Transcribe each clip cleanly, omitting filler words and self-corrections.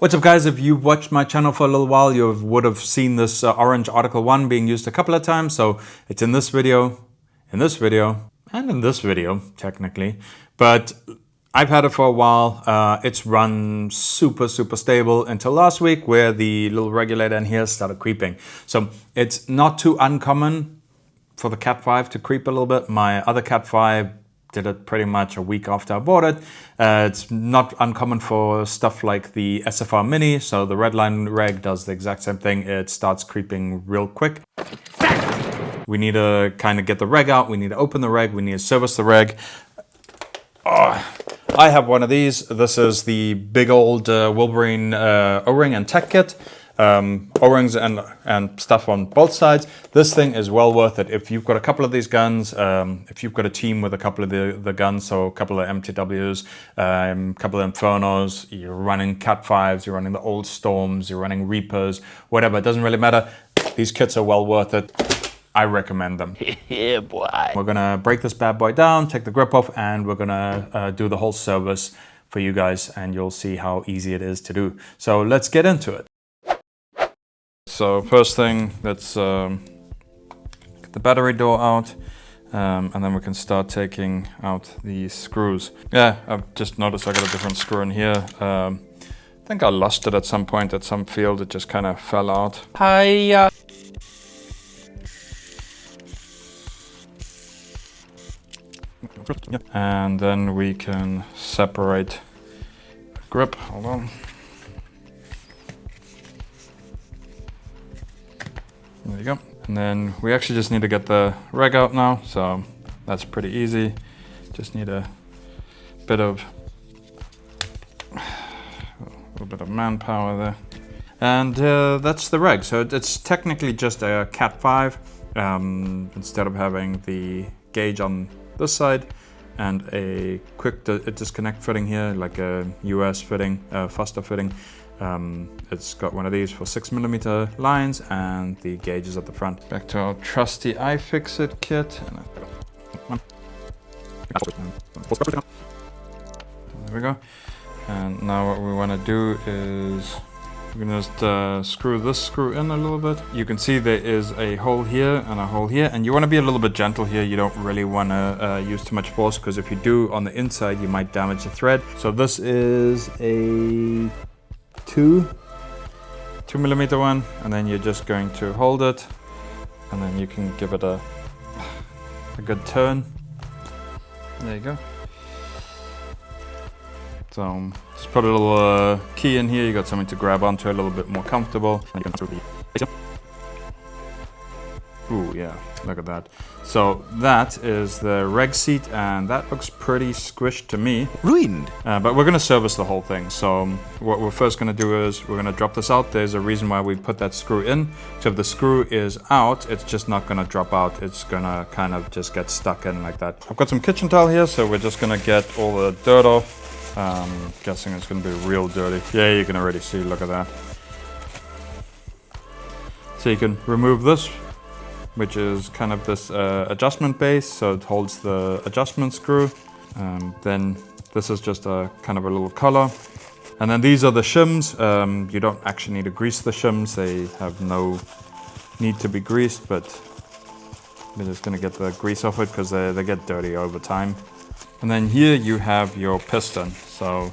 What's up guys, if you've watched my channel for a little while, you would have seen this orange Article 1 being used a couple of times. So it's in this video, and in this video, technically. But I've had it for a while. It's run super stable until last week where the little regulator in here started creeping. So it's not too uncommon for the Cat5 to creep a little bit. My other Cat5 did it pretty much a week after I bought it. It's not uncommon for stuff like the SFR Mini, so the Redline reg does the exact same thing. It starts creeping real quick. We need to kind of get the reg out, we need to open the reg, we need to service the reg. Oh, I have one of these. This is the big old Wolverine O-ring and tech kit. O-rings and stuff on both sides. This thing is well worth it. If you've got a couple of these guns, if you've got a team with a couple of the guns, so a couple of MTWs, a couple of Infernos, you're running Cat5s, you're running the old Storms, you're running Reapers, whatever, it doesn't really matter. These kits are well worth it. I recommend them. Yeah, boy. We're gonna break this bad boy down, take the grip off, and we're gonna do the whole service for you guys, and you'll see how easy it is to do. So let's get into it. So first thing, let's get the battery door out, and then we can start taking out the screws. Yeah, I've just noticed I got a different screw in here. I think I lost it at some point at some field. It just kind of fell out. Hiya. And then we can separate the grip. Hold on. There you go. And then we actually just need to get the reg out now, so that's pretty easy. Just need a little bit of manpower there. And that's the reg. So it's technically just a Cat5 instead of having the gauge on this side and a quick disconnect fitting here, like a US fitting, faster fitting. It's got one of these for 6mm lines and the gauges at the front. Back to our trusty iFixit kit. There we go. And now what we want to do is we're going to just screw this screw in a little bit. You can see there is a hole here and a hole here, and you want to be a little bit gentle here. You don't really want to use too much force, because if you do on the inside, you might damage the thread. So this is a 2mm one, and then you're just going to hold it, and then you can give it a good turn. There you go. So just put a little key in here. You got something to grab onto a little bit more comfortable. Ooh, yeah, look at that. So that is the reg seat, and that looks pretty squished to me. Ruined. But we're gonna service the whole thing. So what we're first gonna do is we're gonna drop this out. There's a reason why we put that screw in. So if the screw is out, it's just not gonna drop out. It's gonna kind of just get stuck in like that. I've got some kitchen towel here, so we're just gonna get all the dirt off. Guessing it's gonna be real dirty. Yeah, you can already see, look at that. So you can remove this, which is kind of this adjustment base, so it holds the adjustment screw. Then this is just a kind of a little collar. And then these are the shims. You don't actually need to grease the shims. They have no need to be greased, but we're just gonna get the grease off it because they get dirty over time. And then here you have your piston. So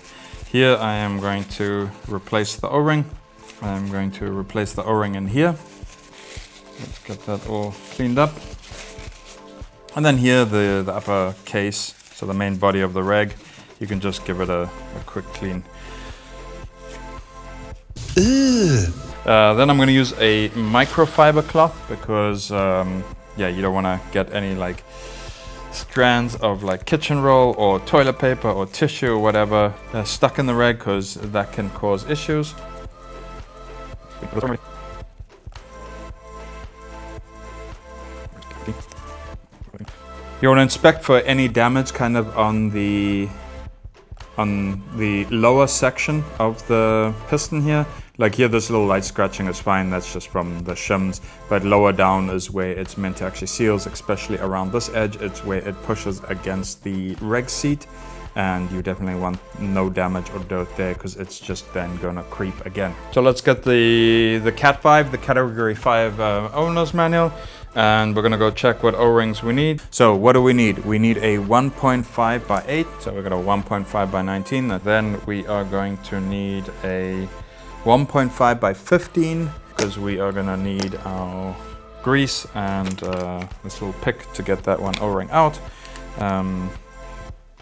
here I am going to replace the O-ring. I'm going to replace the O-ring in here. Let's get that all cleaned up. And then here the upper case, so the main body of the reg, you can just give it a quick clean. Then I'm going to use a microfiber cloth because yeah, you don't want to get any like strands of like kitchen roll or toilet paper or tissue or whatever stuck in the reg, because that can cause issues. You want to inspect for any damage kind of on the lower section of the piston here. Like here, this little light scratching is fine, that's just from the shims, but lower down is where it's meant to actually seal, especially around this edge. It's where it pushes against the reg seat. and you definitely want no damage or dirt there because it's just then gonna creep again. So let's get the Cat5, the Category 5 owner's manual, and we're gonna go check what O-rings we need. So what do we need? We need a 1.5 by 8, so we're gonna 1.5 by 19, and then we are going to need a 1.5 by 15 because we are gonna need our grease and this little pick to get that one O-ring out.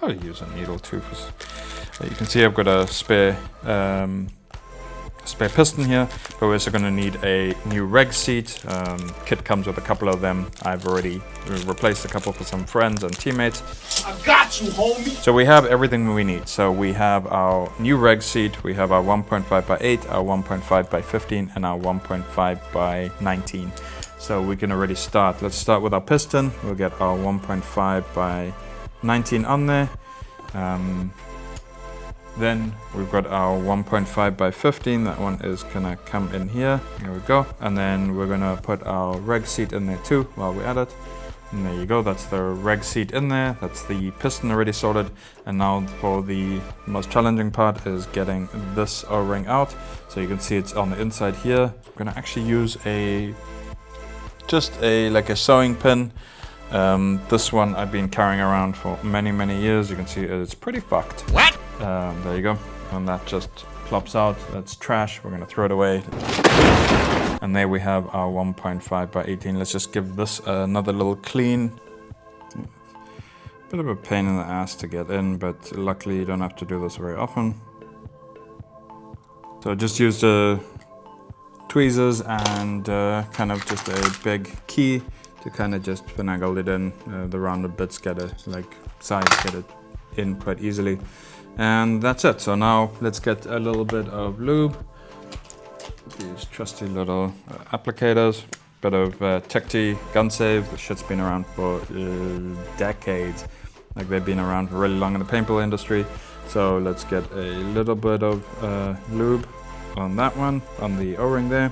I'll use a needle too. You can see I've got a spare piston here, but we're also going to need a new reg seat. Kit comes with a couple of them. I've already replaced a couple for some friends and teammates. I got you, homie! So we have everything we need. So we have our new reg seat, we have our 1.5 by 8, our 1.5 by 15, and our 1.5 by 19. So we can already start. Let's start with our piston. We'll get our 1.5 by 19 on there. Then we've got our 1.5 by 15. That one is gonna come in here. Here we go. And then we're gonna put our reg seat in there too while we're at it. And there you go. That's the reg seat in there. That's the piston already sorted. And now for the most challenging part is getting this O-ring out. So you can see it's on the inside here. I'm gonna actually use just a sewing pin. This one I've been carrying around for many years. You can see it's pretty fucked. What? There you go. And that just plops out. That's trash. We're gonna throw it away. And there we have our 1.5 by 18. Let's just give this another little clean. Bit of a pain in the ass to get in, but luckily you don't have to do this very often. So I just used tweezers and kind of just a big key to kind of just finagle it in. The rounded bits get it, sides get it in quite easily. And that's it. So now let's get a little bit of lube. These trusty little applicators. Bit of Tech-T gun save. The shit's been around for decades. Like they've been around for really long in the paintball industry. So let's get a little bit of lube on that one, on the O-ring there.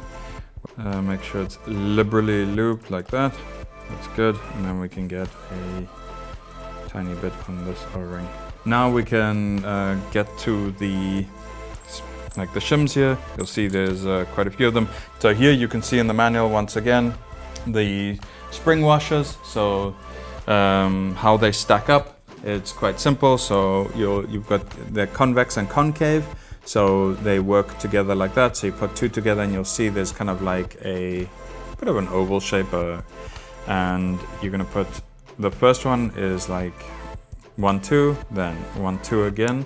Make sure it's liberally lubed like that. That's good. And then we can get a tiny bit on this O-ring. Now we can get to the shims here. You'll see there's quite a few of them. So here you can see in the manual once again the spring washers. So how they stack up. It's quite simple. So you've got the convex and concave. So they work together like that. So you put two together and you'll see there's kind of like a bit of an oval shape. And you're gonna put, the first one is like 1, 2, then 1, 2 again.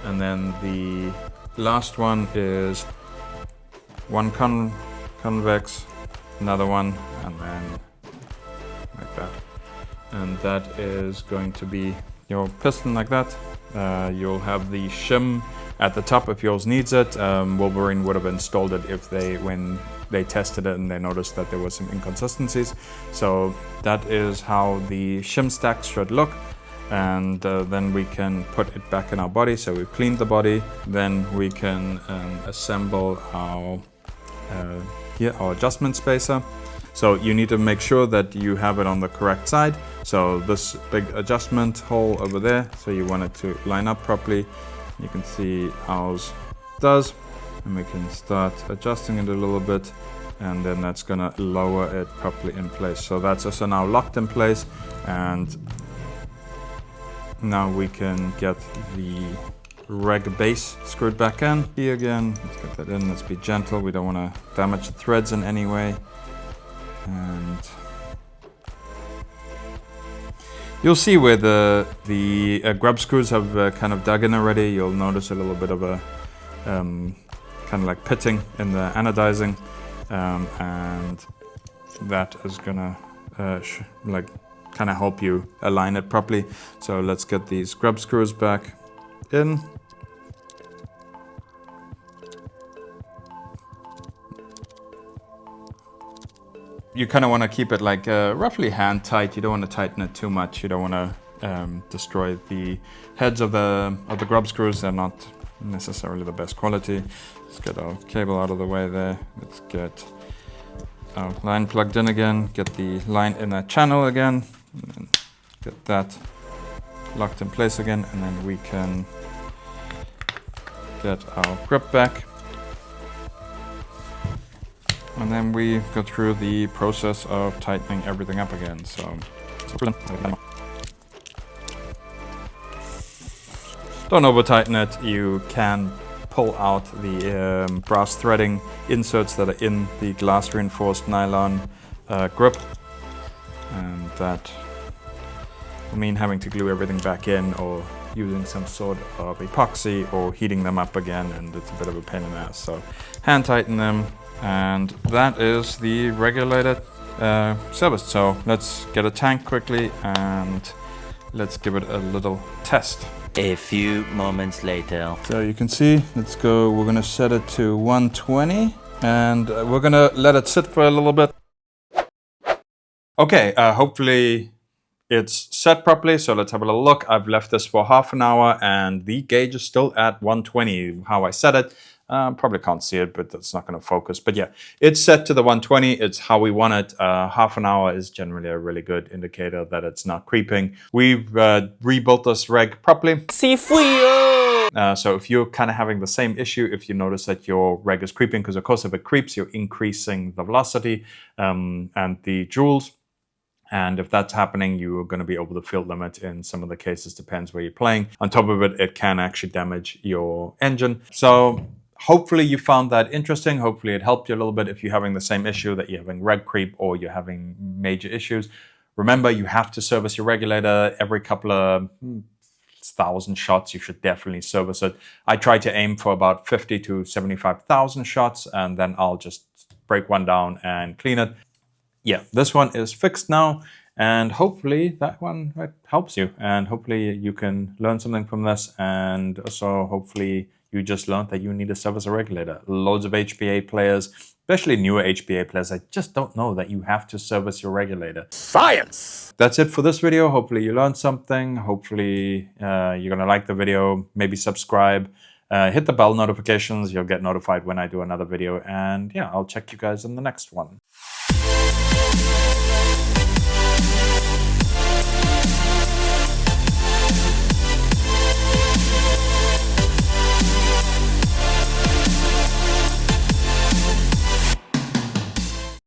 And then the last one is one convex, another one, and then like that. And that is going to be your piston like that. You'll have the shim at the top if yours needs it. Wolverine would have installed it when they tested it and they noticed that there was some inconsistencies. So that is how the shim stacks should look. And then we can put it back in our body. So we've cleaned the body. Then we can assemble our adjustment spacer. So you need to make sure that you have it on the correct side. So this big adjustment hole over there, so you want it to line up properly. You can see ours does, and we can start adjusting it a little bit, and then that's gonna lower it properly in place. So that's also now locked in place, and now we can get the reg base screwed back in. Here again, let's get that in, let's be gentle. We don't wanna damage the threads in any way. And you'll see where the grub screws have kind of dug in already. You'll notice a little bit of a kind of like pitting in the anodizing, and that is gonna kind of help you align it properly. So let's get these grub screws back in. You kind of want to keep it like roughly hand tight. You don't want to tighten it too much. You don't want to destroy the heads of the grub screws. They're not necessarily the best quality. Let's get our cable out of the way there. Let's get our line plugged in again. Get the line in that channel again. And get that locked in place again, and then we can get our grip back. And then we go through the process of tightening everything up again. So don't over tighten it. You can pull out the brass threading inserts that are in the glass reinforced nylon grip, and that will mean having to glue everything back in or using some sort of epoxy or heating them up again, and it's a bit of a pain in the ass. So hand tighten them, and that is the regulator serviced. So let's get a tank quickly and let's give it a little test. A few moments later. So you can see, let's go, we're gonna set it to 120 and we're gonna let it sit for a little bit. Okay, hopefully it's set properly, so let's have a little look. I've left this for half an hour and the gauge is still at 120, how I set it. Probably can't see it, but that's not going to focus. But yeah, it's set to the 120. It's how we want it. Half an hour is generally a really good indicator that it's not creeping. We've rebuilt this reg properly. So if you're kind of having the same issue, if you notice that your reg is creeping, because of course if it creeps, you're increasing the velocity and the joules. And if that's happening, you're going to be over the field limit in some of the cases, depends where you're playing. On top of it, it can actually damage your engine. So hopefully you found that interesting. Hopefully it helped you a little bit if you're having the same issue, that you're having reg creep or you're having major issues. Remember, you have to service your regulator every couple of 1,000 shots. You should definitely service it. I try to aim for about 50 to 75,000 shots, and then I'll just break one down and clean it. Yeah, this one is fixed now, and hopefully that one helps you, and hopefully you can learn something from this, and also hopefully you just learned that you need to service a regulator. Loads of HPA players, especially newer HPA players, I just don't know that you have to service your regulator. Science! That's it for this video. Hopefully you learned something. Hopefully you're gonna like the video, maybe subscribe. Hit the bell notifications, you'll get notified when I do another video, and yeah, I'll check you guys in the next one.